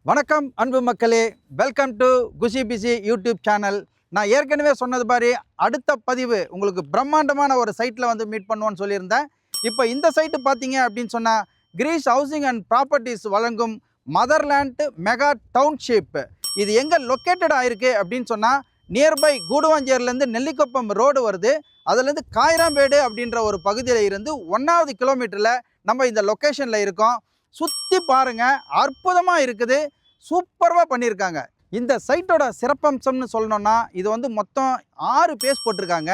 வணக்கம் அன்பு மக்களே, welcome to Kushi PC YouTube channel. நான் ஏற்கனவே சொன்னது மாதிரி அடுத்த பதிவு உங்களுக்கு பிரம்மாண்டமான ஒரு சைட்டில் வந்து மீட் பண்ணுவோன்னு சொல்லியிருந்தேன். இப்போ இந்த சைட்டு பார்த்தீங்க அப்படின்னு சொன்னால் கிரீஷ் ஹவுசிங் அண்ட் ப்ராப்பர்ட்டிஸ் வழங்கும் மதர்லேண்ட் மெகா டவுன்ஷிப். இது எங்கே லொக்கேட்டட் ஆகிருக்கு அப்படின்னு சொன்னால் நியர்பை கூடுவாஞ்சேரிலேருந்து நெல்லிக்குப்பம் ரோடு வருது. அதுலேருந்து காயிராம்பேடு அப்படின்ற ஒரு பகுதியில் இருந்து 1வது கிலோமீட்டரில் நம்ம இந்த லொக்கேஷனில் இருக்கோம். சுற்றி பாருங்கள், அற்புதமாக இருக்குது, சூப்பராக பண்ணியிருக்காங்க. இந்த சைட்டோட சிறப்பம்சம்னு சொல்லணும்னா இது வந்து மொத்தம் 6 பேஸ் போட்டிருக்காங்க.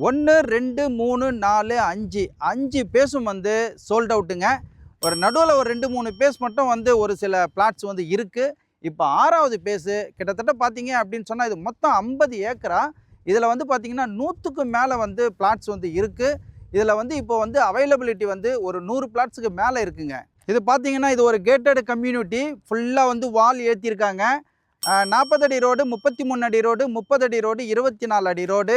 1 2 3 4 5 பேஸும் வந்து சோல்ட் அவுட்டுங்க. ஒரு நடுவில் ஒரு 2-3 பேஸ் மட்டும் வந்து ஒரு சில பிளாட்ஸ் வந்து இருக்குது. இப்போ 6வது பேஸு கிட்டத்தட்ட பார்த்தீங்க அப்படின்னு சொன்னால் இது மொத்தம் 50 ஏக்கரா. இதில் வந்து பார்த்திங்கன்னா 100க்கு மேலே வந்து பிளாட்ஸ் வந்து இருக்குது. இதில் வந்து இப்போ வந்து அவைலபிலிட்டி வந்து ஒரு 100 பிளாட்ஸுக்கு மேலே இருக்குங்க. இது பார்த்தீங்கன்னா இது ஒரு கேட்டட் கம்யூனிட்டி. ஃபுல்லாக வந்து வால் ஏற்றிருக்காங்க. 40 அடி ரோடு, 33 அடி ரோடு, 30 அடி ரோடு, 24 அடி ரோடு.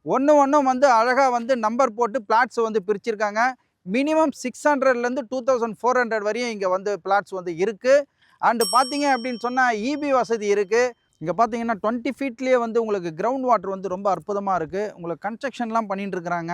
ஒன்றும் வந்து அழகாக வந்து நம்பர் போட்டு பிளாட்ஸ் வந்து பிரிச்சிருக்காங்க. மினிமம் 600லேருந்து 2400 வரையும் இங்கே வந்து பிளாட்ஸ் வந்து இருக்குது. அண்டு பார்த்தீங்க அப்படின்னு சொன்னால் இபி வசதி இருக்குது. இங்கே பார்த்தீங்கன்னா 20 ஃபீட்லேயே வந்து உங்களுக்கு கிரவுண்ட் வாட்டர் வந்து ரொம்ப அற்புதமாக இருக்குது. உங்களுக்கு கன்ஸ்ட்ரக்ஷன்லாம் பண்ணிட்டு இருக்கிறாங்க.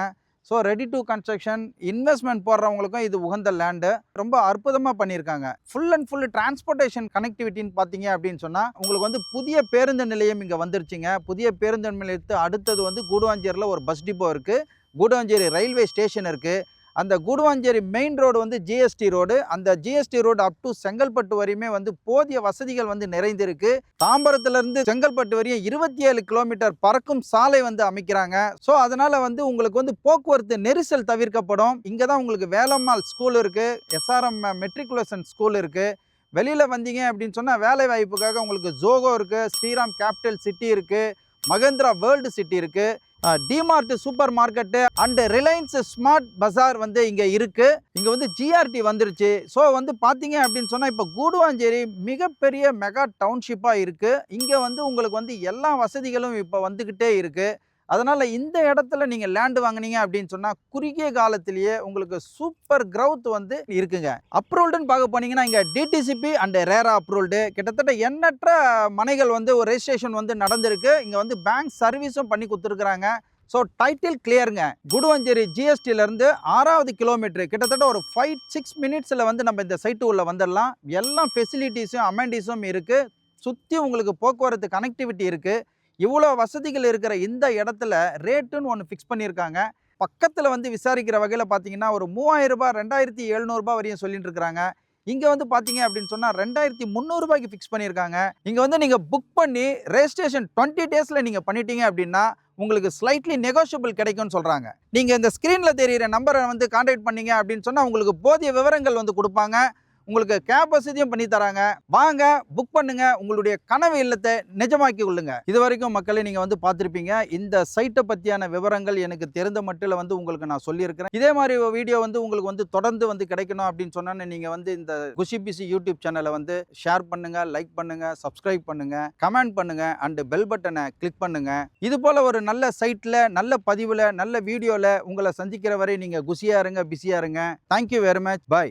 So ready to construction investment போடுறவங்களுக்கும் இது உகந்த லேண்டு. ரொம்ப அற்புதமாக பண்ணியிருக்காங்க. ஃபுல் அண்ட் ஃபுல் டிரான்ஸ்போர்ட்டேஷன் கனெக்டிவிட்டின்னு பார்த்தீங்க அப்படின்னு சொன்னால் உங்களுக்கு வந்து புதிய பேருந்து நிலையம் இங்கே வந்துருச்சுங்க. புதிய பேருந்து நிலையத்து அடுத்தது வந்து கூடுவாஞ்சேரியில் ஒரு பஸ் டிப்போ இருக்குது. கூடுவாஞ்சேரி ரயில்வே ஸ்டேஷன் இருக்குது. அந்த கூடுவாஞ்சேரி மெயின் ரோடு வந்து ஜிஎஸ்டி ரோடு. அந்த GST road up to Chengalpattu வரையுமே வந்து போதிய வசதிகள் வந்து நிறைந்திருக்கு. தாம்பரத்துலேருந்து செங்கல்பட்டு வரையும் 27 கிலோமீட்டர் பறக்கும் சாலை வந்து அமைக்கிறாங்க. ஸோ அதனால் வந்து உங்களுக்கு வந்து போக்குவரத்து நெரிசல் தவிர்க்கப்படும். இங்கே தான் உங்களுக்கு வேலம்மாள் ஸ்கூல் இருக்குது, எஸ்ஆர்எம் மெட்ரிகுலேஷன் ஸ்கூல் இருக்குது. வெளியில் வந்தீங்க அப்படின்னு சொன்னால் வேலை வாய்ப்புக்காக உங்களுக்கு ஜோகோ இருக்குது, ஸ்ரீராம் கேபிட்டல் சிட்டி இருக்குது, மகேந்திரா வேர்ல்டு சிட்டி இருக்குது, DMart super market and Reliance smart bazaar வந்து இங்கே இருக்குது. இங்கே வந்து ஜிஆர்டி வந்துருச்சு. ஸோ வந்து பார்த்தீங்க அப்படின்னு சொன்னால் இப்போ கூடுவாஞ்சேரி மிகப்பெரிய மெகா டவுன்ஷிப்பாக இருக்குது. இங்கே வந்து உங்களுக்கு வந்து எல்லா வசதிகளும் இப்போ வந்துக்கிட்டே இருக்குது. அதனால் இந்த இடத்துல நீங்கள் லேண்டு வாங்கினீங்க அப்படின்னு சொன்னால் குறுகிய காலத்திலேயே உங்களுக்கு சூப்பர் க்ரௌத் வந்து இருக்குங்க. அப்ரூவ்டுன்னு பார்க்க போனீங்கன்னா இங்கே டிடிசிபி அண்ட் ரேரா அப்ரூவ்டு கிட்டத்தட்ட எண்ணற்ற மனைகள் வந்து ஒரு ரெஜிஸ்ட்ரேஷன் வந்து நடந்திருக்கு. இங்கே வந்து பேங்க் சர்வீஸும் பண்ணி கொடுத்துருக்குறாங்க. ஸோ டைட்டில் கிளியருங்க. கூடுவாஞ்சேரி ஜிஎஸ்டியிலேருந்து 6வது கிலோமீட்டர் கிட்டத்தட்ட ஒரு 5-6 மினிட்ஸில் வந்து நம்ம இந்த சைட்டு உள்ள வந்துடலாம். எல்லா ஃபெசிலிட்டிஸும் அமெண்டிஸும் இருக்குது. சுற்றி உங்களுக்கு போக்குவரத்து கனெக்டிவிட்டி இருக்குது. இவ்வளோ வசதிகள் இருக்கிற இந்த இடத்துல ரேட்டுன்னு ஒன்று ஃபிக்ஸ் பண்ணியிருக்காங்க. பக்கத்தில் வந்து விசாரிக்கிற வகையில் பார்த்தீங்கன்னா ஒரு 3000 ரூபாய் 2700 வரையும் சொல்லிட்டு இருக்கிறாங்க. இங்கே வந்து பார்த்தீங்க அப்படின்னு சொன்னால் 2300 ஃபிக்ஸ் பண்ணியிருக்காங்க. இங்கே வந்து நீங்கள் புக் பண்ணி ரெஜிஸ்ட்ரேஷன் 20 டேஸில் நீங்கள் பண்ணிட்டீங்க அப்படின்னா உங்களுக்கு ஸ்லைட்லி நெகோஷியபிள் கிடைக்கும்னு சொல்கிறாங்க. நீங்கள் இந்த ஸ்க்ரீனில் தெரிகிற நம்பரை வந்து கான்டாக்ட் பண்ணீங்க அப்படின்னு சொன்னால் உங்களுக்கு போதிய விவரங்கள் வந்து கொடுப்பாங்க. உங்களுக்கு கேப் வசதியும் பண்ணி தராங்க. வாங்க, புக் பண்ணுங்க, உங்களுடைய கனவு இல்லத்தை நிஜமாக்கி கொள்ளுங்க. இது வரைக்கும் மக்களை நீங்கள் வந்து பார்த்துருப்பீங்க. இந்த சைட்டை பற்றியான விவரங்கள் எனக்கு தெரிந்த மட்டில் வந்து உங்களுக்கு நான் சொல்லியிருக்கிறேன். இதே மாதிரி வீடியோ வந்து உங்களுக்கு வந்து தொடர்ந்து வந்து கிடைக்கணும் அப்படின்னு சொன்னா நீங்கள் வந்து இந்த குஷி பிசி யூடியூப் சேனலை வந்து ஷேர் பண்ணுங்க, லைக் பண்ணுங்க, சப்ஸ்கிரைப் பண்ணுங்க, கமெண்ட் பண்ணுங்க அண்ட் பெல் பட்டனை கிளிக் பண்ணுங்க. இது போல ஒரு நல்ல சைட்டில், நல்ல பதிவில், நல்ல வீடியோவில் உங்களை சந்திக்கிற வரை நீங்கள் குஷியாக இருங்க, பிஸியாக இருங்க. Thank you very much. பாய்.